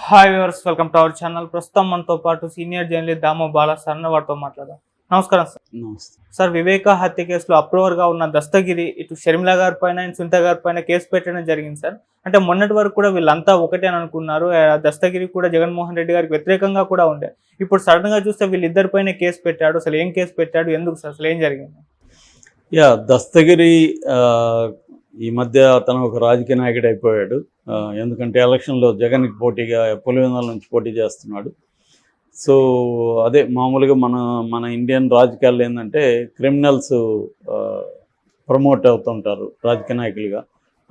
Hi viewers, welcome to our channel. ప్రస్తుతం మనతో పాటు senior journalist Damoh Bala sir వారితో మాట్లాడదాం. నమస్కారం సార్. నమస్తే. సార్, వివేక హత్య కేసులో అప్రూవర్గా ఉన్న దస్తగిరి ఇటు షర్మిల గారి పైన సునీత గారి పైన కేసు పెట్టడం జరిగింది సార్. అంటే మొన్నటి వరకు కూడా వీళ్ళంతా ఒకటే అని అనుకున్నారు. దస్తగిరి కూడా జగన్మోహన్ రెడ్డి గారికి వ్యతిరేకంగా కూడా ఉండే. ఇప్పుడు సడన్ గా చూస్తే వీళ్ళిద్దరిపైన కేసు పెట్టాడు. అసలు ఏం కేసు పెట్టాడు, ఎందుకు సార్, అసలు ఏం జరిగింది? దస్తగిరి ఈ మధ్య అతను ఒక రాజకీయ నాయకుడు అయిపోయాడు. ఎందుకంటే ఎలక్షన్లో జగన్కి పోటీగా పులివెందుల నుంచి పోటీ చేస్తున్నాడు. సో అదే మామూలుగా మన ఇండియన్ రాజకీయాల్లో ఏంటంటే క్రిమినల్స్ ప్రమోట్ అవుతుంటారు రాజకీయ నాయకులుగా,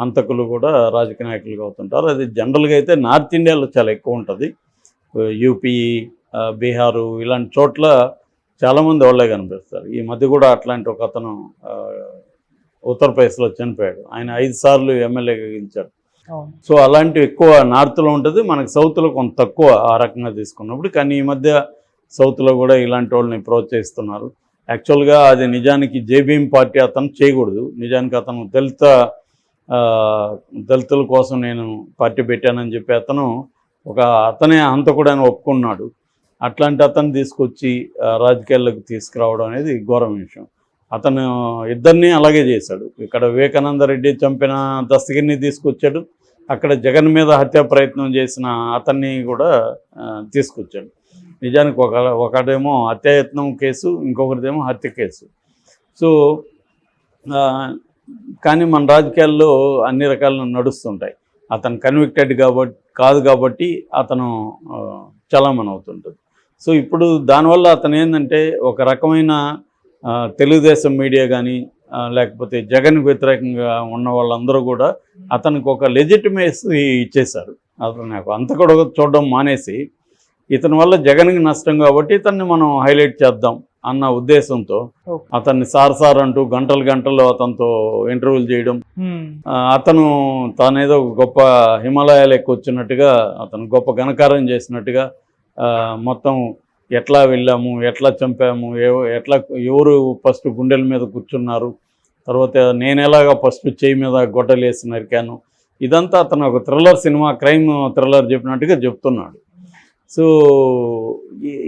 హంతకులు కూడా రాజకీయ నాయకులుగా అవుతుంటారు. అది జనరల్గా అయితే నార్త్ ఇండియాలో చాలా ఎక్కువ ఉంటుంది. యూపీ, బీహారు ఇలాంటి చోట్ల చాలామంది వాళ్ళే కనిపిస్తారు. ఈ మధ్య కూడా అట్లాంటి ఒక అతను ఉత్తరప్రదేశ్లో చనిపోయాడు. ఆయన 5 సార్లు ఎమ్మెల్యేగా గెలిచాడు. సో అలాంటివి ఎక్కువ నార్త్లో ఉంటుంది, మనకు సౌత్లో కొంత తక్కువ ఆ రకంగా తీసుకున్నప్పుడు. కానీ ఈ మధ్య సౌత్లో కూడా ఇలాంటి వాళ్ళని ప్రోత్సహిస్తున్నారు. యాక్చువల్గా అది నిజానికి జేబీఎం పార్టీ అతను చేయకూడదు. నిజానికి అతను దళితుల కోసం నేను పార్టీ పెట్టానని చెప్పి అతనే హంతకుడు అని ఒప్పుకున్నాడు. అట్లాంటి అతను తీసుకొచ్చి రాజకీయాల్లోకి తీసుకురావడం అనేది ఘోరం విషయం. అతను ఇద్దరిని అలాగే చేశాడు. ఇక్కడ వివేకానంద రెడ్డి చంపిన దస్తగిరిని తీసుకొచ్చాడు, అక్కడ జగన్ మీద హత్యా ప్రయత్నం చేసిన అతన్ని కూడా తీసుకొచ్చాడు. నిజానికి ఒకటేమో హత్యాయత్నం కేసు, ఇంకొకరిదేమో హత్య కేసు. సో కానీ మన రాజకీయాల్లో అన్ని రకాలు నడుస్తుంటాయి. అతను కన్విక్టెడ్ కాదు కాబట్టి అతను చలామణి అవుతుంటుంది. సో ఇప్పుడు దానివల్ల అతను ఏంటంటే ఒక రకమైన తెలుగుదేశం మీడియా కానీ లేకపోతే జగన్ వ్యతిరేకంగా ఉన్న వాళ్ళందరూ కూడా అతనికి ఒక లెజిటిమేసీ ఇచ్చేశారు. అతను అంత కూడా చూడడం మానేసి ఇతని వల్ల జగన్కి నష్టం కాబట్టి ఇతన్ని మనం హైలైట్ చేద్దాం అన్న ఉద్దేశంతో అతన్ని సార్ అంటూ గంటలు అతనితో ఇంటర్వ్యూలు చేయడం, అతను తానేదో గొప్ప హిమాలయాలు ఎక్కువచ్చినట్టుగా అతను గొప్ప ఘనకార్యం చేసినట్టుగా మొత్తం ఎట్లా వెళ్ళాము, ఎట్లా చంపాము, ఎవరు ఫస్ట్ గుండెల మీద కూర్చున్నారు, తర్వాత నేను ఎలాగా ఫస్ట్ చేయి మీద గొడ్డలు వేసి నరికాను, ఇదంతా అతను ఒక థ్రిల్లర్ సినిమా, క్రైమ్ థ్రిల్లర్ చెప్పినట్టుగా చెప్తున్నాడు. సో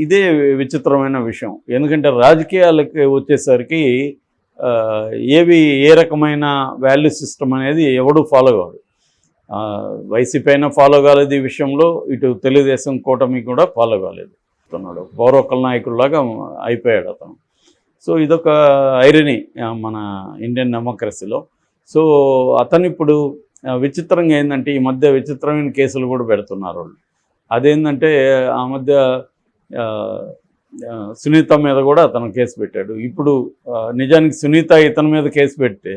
ఇదే విచిత్రమైన విషయం. ఎందుకంటే రాజకీయాలకి వచ్చేసరికి ఏ రకమైన వాల్యూ సిస్టమ్ అనేది ఎవడూ ఫాలో కాదు. వైసీపీ అయినా ఫాలో కాలేదు ఈ విషయంలో, ఇటు తెలుగుదేశం కూటమి కూడా ఫాలో కాలేదు. పౌరొక్కల నాయకుల్లాగా అయిపోయాడు అతను. సో ఇదొక ఐరనీ మన ఇండియన్ డెమోక్రసీలో. సో అతను ఇప్పుడు విచిత్రంగా ఏంటంటే ఈ మధ్య విచిత్రమైన కేసులు కూడా పెడుతున్నారు వాళ్ళు. అదేంటంటే ఆ మధ్య సునీత మీద కూడా అతను కేసు పెట్టాడు. ఇప్పుడు నిజానికి సునీత ఇతని మీద కేసు పెడితే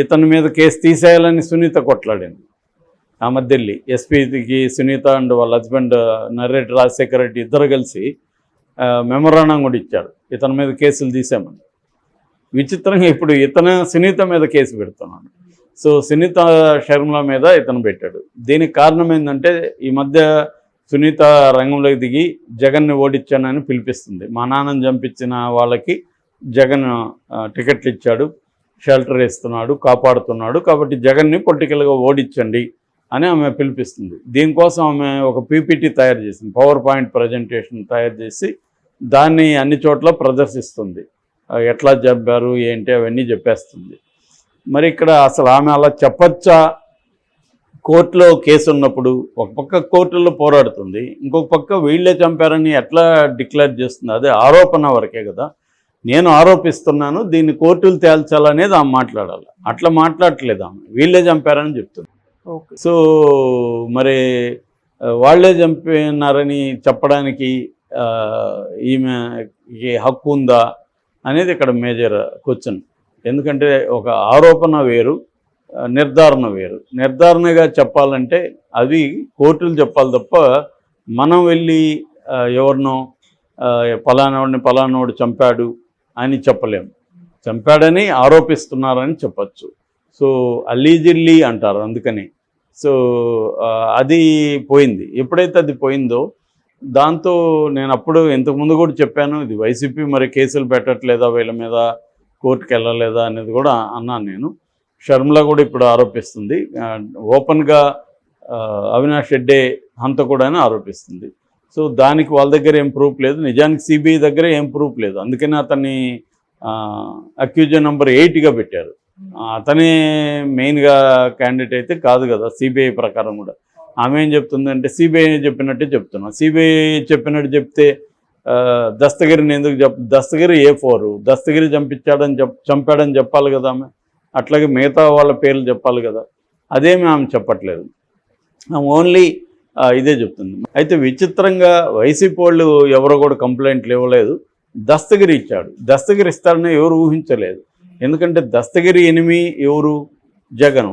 ఇతని మీద కేసు తీసేయాలని సునీత కొట్లాడింది. ఆ మధ్య వెళ్ళి ఎస్పీకి సునీత అండ్ వాళ్ళ హస్బెండ్ నర్రెడ్డి రాజశేఖర రెడ్డి ఇద్దరు కలిసి మెమోరాండం కూడా ఇచ్చారు ఇతని మీద కేసులు తీసామని. విచిత్రంగా ఇప్పుడు సునీత మీద కేసు పెడుతున్నాడు. సో సునీత షర్మిల మీద ఇతను పెట్టాడు. దీనికి కారణం ఏంటంటే ఈ మధ్య సునీత రంగంలోకి దిగి జగన్ని ఓడించానని పిలిపిస్తుంది. మా నాన్నని చంపించిన వాళ్ళకి జగన్ టికెట్లు ఇచ్చాడు, షెల్టర్ ఇస్తున్నాడు, కాపాడుతున్నాడు, కాబట్టి జగన్ని పొలిటికల్గా ఓడించండి అని ఆమె పిలిపిస్తుంది. దీనికోసం ఆమె ఒక పీపీటీ తయారు చేసింది, పవర్ పాయింట్ ప్రజెంటేషన్ తయారు చేసి దాన్ని అన్ని చోట్ల ప్రదర్శిస్తుంది. ఎట్లా చెప్పారు ఏంటి అవన్నీ చెప్పేస్తుంది. మరి ఇక్కడ అసలు ఆమె అలా చెప్పచ్చా? కోర్టులో కేసు ఉన్నప్పుడు ఒక పక్క కోర్టుల్లో పోరాడుతుంది, ఇంకొక పక్క వీళ్ళే చంపారని ఎట్లా డిక్లేర్ చేస్తుంది? అదే ఆరోపణ వరకే కదా. నేను ఆరోపిస్తున్నాను, దీన్ని కోర్టులు తేల్చాలనేది ఆమె మాట్లాడాలి. అట్లా మాట్లాడట్లేదు ఆమె, వీళ్ళే చంపారని చెప్తుంది. సో మరి వాళ్ళే చంపినారని చెప్పడానికి ఈమెకి హక్కు ఉందా అనేది ఇక్కడ మేజర్ క్వశ్చన్. ఎందుకంటే ఒక ఆరోపణ వేరు, నిర్ధారణ వేరు. నిర్ధారణగా చెప్పాలంటే అది కోర్టులు చెప్పాలి తప్ప మనం వెళ్ళి ఎవరినో పలానాడు చంపాడు అని చెప్పలేము. చంపాడని ఆరోపిస్తున్నారని చెప్పచ్చు. సో అలీజిడ్లీ అంటారు అందుకని. సో అది పోయింది. ఎప్పుడైతే అది పోయిందో దాంతో నేను అప్పుడు ఇంతకుముందు కూడా చెప్పాను, ఇది వైసీపీ మరి కేసులు పెట్టట్లేదా, వీళ్ళ మీద కోర్టుకు వెళ్ళలేదా అనేది కూడా అన్నాను నేను. షర్మిల కూడా ఇప్పుడు ఆరోపిస్తుంది. ఓపెన్గా అవినాష్ రెడ్డి హంతకుడు అని ఆరోపిస్తుంది. సో దానికి వాళ్ళ దగ్గర ఏం ప్రూఫ్ లేదు, నిజానికి సిబిఐ దగ్గర ఏం ప్రూఫ్ లేదు. అందుకని అతన్ని అక్యూజన్ నెంబర్ 8గా పెట్టారు. అతనే మెయిన్గా క్యాండిడేట్ అయితే కాదు కదా సిబిఐ ప్రకారం కూడా. ఆమె ఏం చెప్తుందంటే సిబిఐ చెప్పినట్టే చెప్తున్నా. సిబిఐ చెప్పినట్టు చెప్తే దస్తగిరిని ఎందుకు దస్తగిరి A4, దస్తగిరి చంపాడని చెప్పాలి కదా ఆమె. అట్లాగే మిగతా వాళ్ళ పేర్లు చెప్పాలి కదా. అదేమి ఆమె చెప్పట్లేదు, ఆమె ఓన్లీ ఇదే చెప్తుంది. అయితే విచిత్రంగా వైసీపీ వాళ్ళు ఎవరో కూడా కంప్లైంట్లు ఇవ్వలేదు, దస్తగిరి ఇచ్చాడు. దస్తగిరి ఇస్తాడని ఎవరు ఊహించలేదు. ఎందుకంటే దస్తగిరి ఎనిమి ఎవరు? జగన్.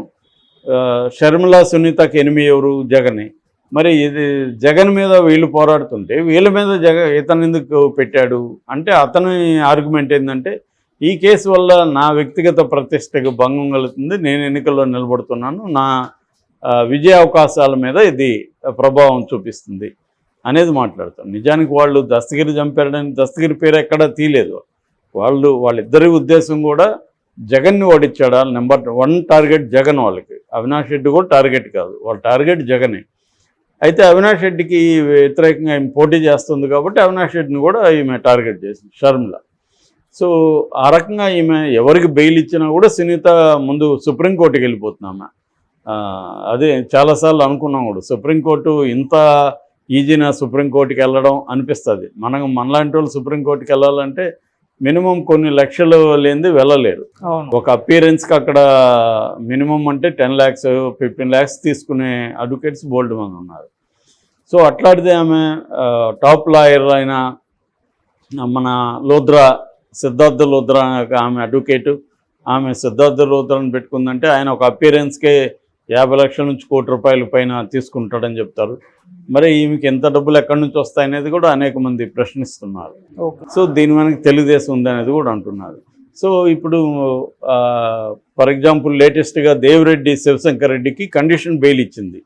షర్మిల సునీతకి ఎనిమి ఎవరు? జగనే. మరి ఇది జగన్ మీద వీళ్ళు పోరాడుతుంటే వీళ్ళ మీద ఇతను ఎందుకు పెట్టాడు అంటే అతని ఆర్గ్యుమెంట్ ఏంటంటే ఈ కేసు వల్ల నా వ్యక్తిగత ప్రతిష్టకు భంగం కలుగుతుంది, నేను ఎన్నికల్లో నిలబడుతున్నాను, నా విజయ అవకాశాల మీద ఇది ప్రభావం చూపిస్తుంది అనేది మాట్లాడతారు. నిజానికి వాళ్ళు దస్తగిరి చంపారని దస్తగిరి పేరు ఎక్కడా తీయలేదు. వాళ్ళిద్దరి ఉద్దేశం కూడా జగన్ని ఓడించాడా. Number 1 target Jagan. వాళ్ళకి అవినాష్ రెడ్డి కూడా టార్గెట్ కాదు, వాళ్ళ టార్గెట్ జగనే. అయితే అవినాష్ రెడ్డికి వ్యతిరేకంగా ఈమె పోటీ చేస్తుంది కాబట్టి అవినాష్ రెడ్డిని కూడా ఈమె టార్గెట్ చేసింది షర్మిల. సో ఆ రకంగా ఈమె ఎవరికి బెయిల్ ఇచ్చినా కూడా సునీత ముందు సుప్రీంకోర్టుకి వెళ్ళిపోతున్నామె. అదే చాలాసార్లు అనుకున్నాం కూడా, సుప్రీంకోర్టు ఇంత ఈజీనా సుప్రీంకోర్టుకి వెళ్ళడం అనిపిస్తుంది. మనలాంటి వాళ్ళు సుప్రీంకోర్టుకి వెళ్ళాలంటే మినిమం కొన్ని లక్షలు లేనిది వెళ్ళలేరు. ఒక అపీరెన్స్కి అక్కడ మినిమం అంటే 10 lakhs 15 lakhs తీసుకునే అడ్వకేట్స్ బోల్డ్ మంది ఉన్నారు. సో అట్లాంటిది ఆమె టాప్ లాయర్ అయిన మన లోద్రా, సిద్ధార్థ లోద్రా ఆమె అడ్వకేటు. ఆమె సిద్ధార్థ లోద్రాని పెట్టుకుందంటే ఆయన ఒక అపీరెన్స్కే 50 లక్షల నుంచి ₹1 కోటి పైన తీసుకుంటాడని చెప్తారు. మరి ఈమెకి ఎంత డబ్బులు ఎక్కడి నుంచి వస్తాయనేది కూడా అనేక మంది ప్రశ్నిస్తున్నారు. సో దీని వెనక తెలుగుదేశం ఉందనేది కూడా అంటున్నారు. సో ఇప్పుడు ఫర్ ఎగ్జాంపుల్ లేటెస్ట్గా దేవిరెడ్డి శివశంకర్ రెడ్డికి కండిషన్ బెయిల్ ఇచ్చింది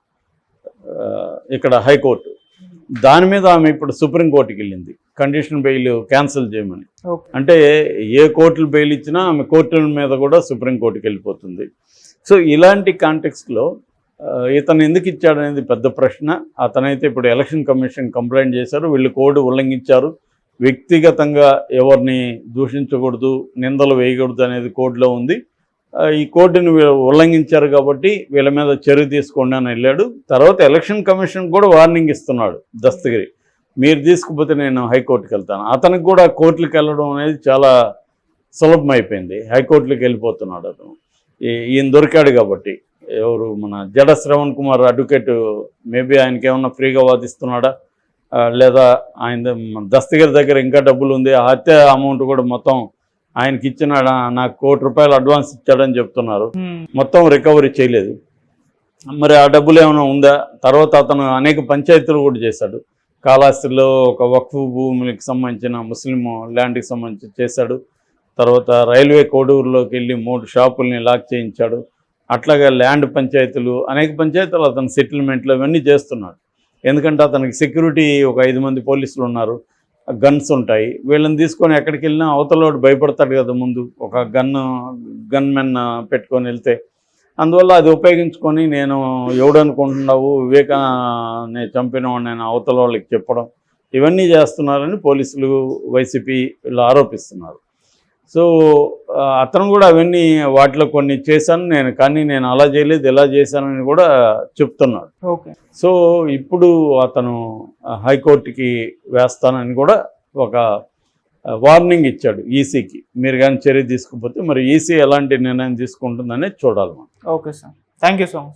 ఇక్కడ హైకోర్టు. దాని మీద ఆమె ఇప్పుడు సుప్రీంకోర్టుకి వెళ్ళింది కండిషన్ బెయిల్ క్యాన్సిల్ చేయమని. అంటే ఏ కోర్టులు బెయిల్ ఇచ్చినా ఆమె కోర్టుల మీద కూడా సుప్రీంకోర్టుకి వెళ్ళిపోతుంది. సో ఇలాంటి కాంటెక్స్ట్లో ఇతను ఎందుకు ఇచ్చాడనేది పెద్ద ప్రశ్న. అతనైతే ఇప్పుడు ఎలక్షన్ కమిషన్ కంప్లైంట్ చేశారు, వీళ్ళు కోడ్ ఉల్లంఘించారు, వ్యక్తిగతంగా ఎవరిని దూషించకూడదు, నిందలు వేయకూడదు అనేది కోడ్లో ఉంది. ఈ కోడ్ని ఉల్లంఘించారు కాబట్టి వీళ్ళ మీద చర్య తీసుకోండి అని వెళ్ళాడు. తర్వాత ఎలక్షన్ కమిషన్ కూడా వార్నింగ్ ఇస్తున్నాడు దస్తగిరి, మీరు తీసుకుపోతే నేను హైకోర్టుకి వెళ్తాను. అతనికి కూడా కోర్టులకు వెళ్ళడం అనేది చాలా సులభమైపోయింది, హైకోర్టులకు వెళ్ళిపోతున్నాడు అతను. ఈయన దొరికాడు కాబట్టి. ఎవరు మన జడ శ్రవణ్ కుమార్ అడ్వకేట్, మేబీ ఆయనకి ఏమన్నా ఫ్రీగా వాదిస్తున్నాడా లేదా ఆయన దస్తగిరి దగ్గర ఇంకా డబ్బులు ఉంది, ఆ హత్య అమౌంట్ కూడా మొత్తం ఆయనకి ఇచ్చిన నాకు ₹1 కోటి అడ్వాన్స్ ఇచ్చాడని చెప్తున్నారు, మొత్తం రికవరీ చేయలేదు. మరి ఆ డబ్బులు ఏమైనా ఉందా? తర్వాత అతను అనేక పంచాయతీలు కూడా చేశాడు. కాళహస్తిలో ఒక వక్ఫ్ భూములకు సంబంధించిన ముస్లిం ల్యాండ్కి సంబంధించి చేశాడు. తర్వాత రైల్వే కోడూరులోకి వెళ్ళి 3 షాపుల్ని లాక్ చేయించాడు. అట్లాగే ల్యాండ్ పంచాయతీలు, అనేక పంచాయతీలు అతను సెటిల్మెంట్లు ఇవన్నీ చేస్తున్నాడు. ఎందుకంటే అతనికి సెక్యూరిటీ ఒక 5 మంది పోలీసులు ఉన్నారు, గన్స్ ఉంటాయి. వీళ్ళని తీసుకొని ఎక్కడికి వెళ్ళినా అవతలోడు భయపడతాడు కదా ముందు, ఒక గన్మెన్ పెట్టుకొని వెళ్తే. అందువల్ల అది ఉపయోగించుకొని నేను ఎవడనుకుంటున్నావు, వివేకాన్ని చంపినవాడు నేను అవతల వాళ్ళకి చెప్పడం, ఇవన్నీ చేస్తున్నారని పోలీసులు వైసీపీ వీళ్ళు ఆరోపిస్తున్నారు. సో అతను కూడా అవన్నీ వాటిలో కొన్ని చేశాను నేను, కానీ నేను అలా చేయలేదు ఇలా చేశానని కూడా చెప్తున్నాడు. సో ఇప్పుడు అతను హైకోర్టుకి వేస్తానని కూడా ఒక వార్నింగ్ ఇచ్చాడు ఈసీకి. మీరు కానీ చర్య తీసుకుపోతే మరి ఈసీ ఎలాంటి నిర్ణయం తీసుకుంటుందనేది చూడాలి మనం. Okay sir, thank you so much.